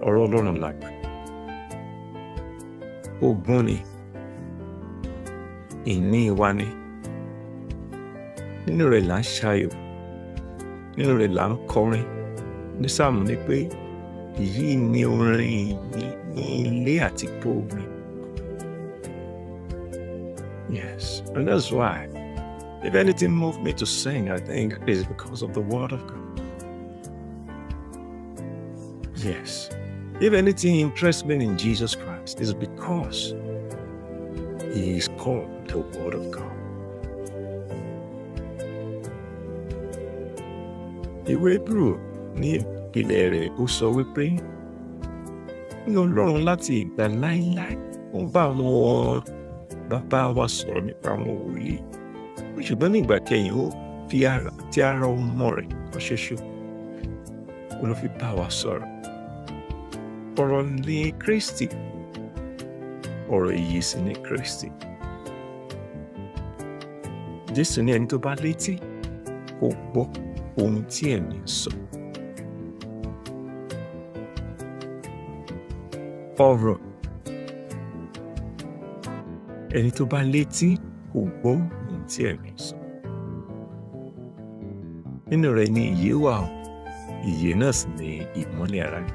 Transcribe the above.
Ọ̀rọ̀ Ọlọ́run làgbà. Ogún ni, ìní wa ni. Nínú rẹ̀ là ń ṣayọ̀, nínú rẹ̀ là ń kọrin. Ní Sáàmù ní pé èyí ni orin ìyìn ní ilé àtìpó mi. Yes, and that's why if anything moved me to sing, I think it is because of the word of God. Yes, if anything interests me in Jesus Christ, it's because he is called the word of God. Ìwé Hébérù ní ìpìlẹ̀ rẹ̀ ó sọ wípé ní Ọlọ́run láti ìgbà láíláí ó bá àwọn bàbá wa sọ̀rọ̀ nípa àwọn wòlíì, ṣùgbọ́n ní ìgbà kẹyìn ó fi ara ọmọ rẹ̀ kan ṣoṣo ó ló fi bá wa sọ̀rọ̀. Ọ̀rọ̀ ní Kristi, ọ̀rọ̀ ìyè sì ní Kristi. Jésù ní ẹni tó bá létí kó gbọ́ ohun tí ẹ̀mí ń sọ. Ọ̀rọ̀ ẹni tó bá létí kó gbọ́ ohun tí ẹ̀mí ń sọ. Nínú rẹ̀ ni ìyè wà, ìyè náà sì ni ìmọ́lẹ̀ aráyé.